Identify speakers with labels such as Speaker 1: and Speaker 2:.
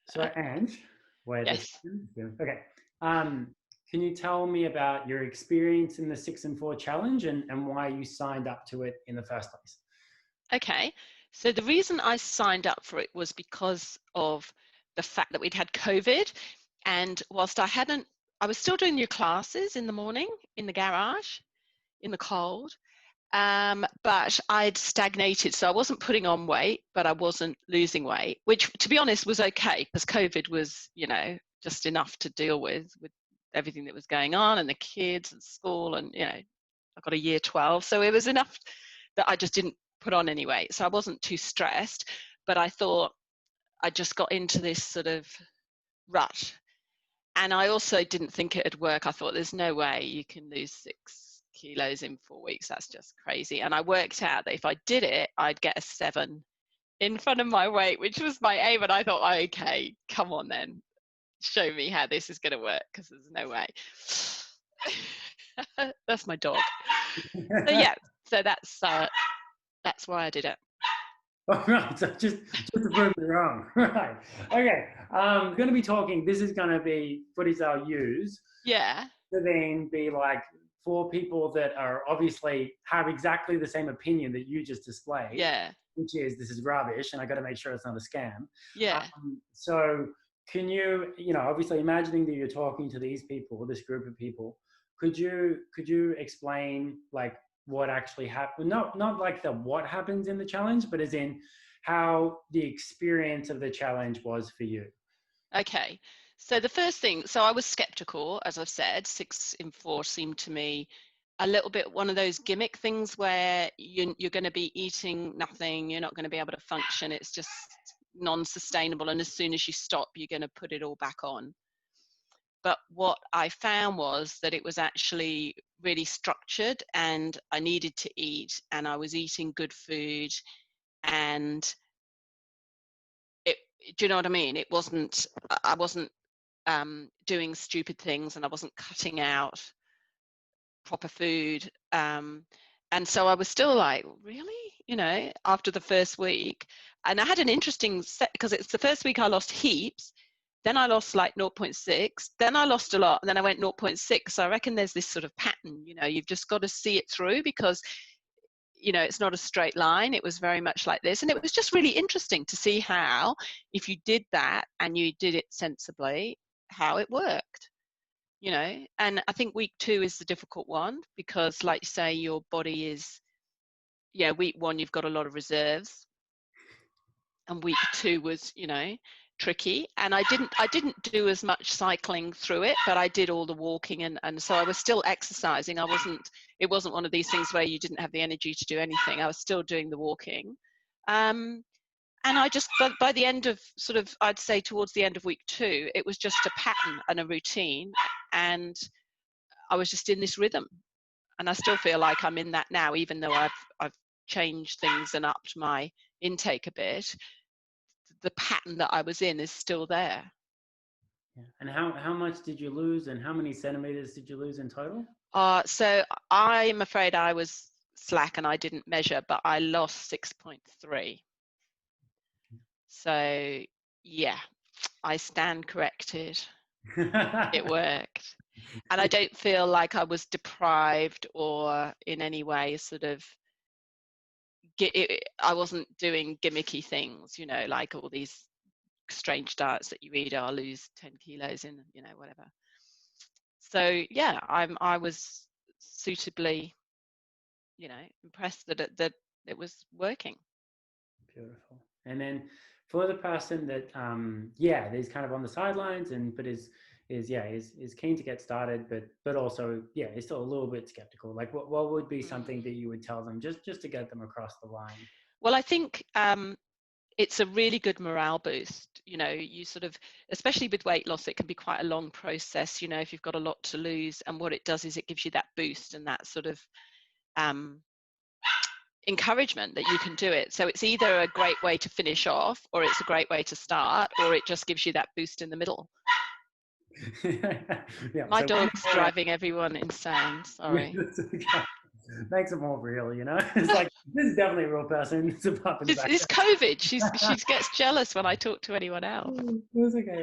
Speaker 1: So, Ange, wait a
Speaker 2: Yes.
Speaker 1: second. Okay. Can you tell me about your experience in the 6 and 4 challenge and why you signed up to it in the first place?
Speaker 2: Okay. So the reason I signed up for it was because of the fact that we'd had COVID. And whilst I was still doing new classes in the morning in the garage in the cold. But I'd stagnated. So I wasn't putting on weight, but I wasn't losing weight, which to be honest was okay because COVID was, just enough to deal with everything that was going on and the kids and school and, I got a year 12. So it was enough that I just didn't put on any weight. So I wasn't too stressed, but I thought I just got into this sort of rut. And I also didn't think it'd work. I thought there's no way you can lose 6 kilos in 4 weeks. That's just crazy. And I worked out that if I did it, I'd get a 7 in front of my weight, which was my aim. And I thought, okay, come on then, show me how this is going to work because there's no way. That's my dog. So yeah, so that's why I did it.
Speaker 1: All right, so just to prove me wrong. Right. Okay. Going to be talking. This is going to be footage I'll use
Speaker 2: Yeah.
Speaker 1: to then be like for people that are obviously have exactly the same opinion that you just displayed,
Speaker 2: Yeah.
Speaker 1: which is this is rubbish, and I got to make sure it's not a scam.
Speaker 2: Yeah.
Speaker 1: So can you, obviously imagining that you're talking to these people, this group of people, could you explain like what actually happened? Not like the what happens in the challenge, but as in how the experience of the challenge was for you.
Speaker 2: Okay. So the first thing, so I was skeptical, as I've said, 6 in 4 seemed to me a little bit one of those gimmick things where you're going to be eating nothing, you're not going to be able to function, it's just non-sustainable, and as soon as you stop, you're going to put it all back on. But what I found was that it was actually really structured and I needed to eat and I was eating good food and do you know what I mean? I wasn't doing stupid things and I wasn't cutting out proper food. And so I was still like, really? After the first week. And I had an interesting set because it's the first week I lost heaps. Then I lost like 0.6. Then I lost a lot. And then I went 0.6. So I reckon there's this sort of pattern, you've just got to see it through because, it's not a straight line. It was very much like this. And it was just really interesting to see how, if you did that and you did it sensibly, how it worked. And I think week 2 is the difficult one because like you say, your body is, week 1 you've got a lot of reserves and week 2 was, tricky. And I didn't do as much cycling through it, but I did all the walking and so I was still exercising. It wasn't one of these things where you didn't have the energy to do anything. I was still doing the walking. And I just, by the end of I'd say towards the end of week 2, it was just a pattern and a routine. And I was just in this rhythm. And I still feel like I'm in that now, even though I've changed things and upped my intake a bit. The pattern that I was in is still there.
Speaker 1: Yeah. And how much did you lose and how many centimeters did you lose in total?
Speaker 2: So I'm afraid I was slack and I didn't measure, but I lost 6.3. So yeah, I stand corrected. It worked. And I don't feel like I was deprived or in any way I wasn't doing gimmicky things, like all these strange diets that you read, I'll lose 10 kilos in, whatever. So yeah, I was suitably, impressed that it was working.
Speaker 1: Beautiful. And then for the person that is kind of on the sidelines but is keen to get started, but also is still a little bit skeptical. Like what would be something that you would tell them just to get them across the line?
Speaker 2: Well, I think it's a really good morale boost. You especially with weight loss, it can be quite a long process, if you've got a lot to lose. And what it does is it gives you that boost and that sort of encouragement that you can do it. So it's either a great way to finish off or it's a great way to start, or it just gives you that boost in the middle. My dog's driving everyone insane. Sorry.
Speaker 1: makes it more real, you know. It's like, this is definitely a real person. It's a pup in the
Speaker 2: It's
Speaker 1: background.
Speaker 2: COVID. She gets jealous when I talk to anyone else.
Speaker 1: It was okay.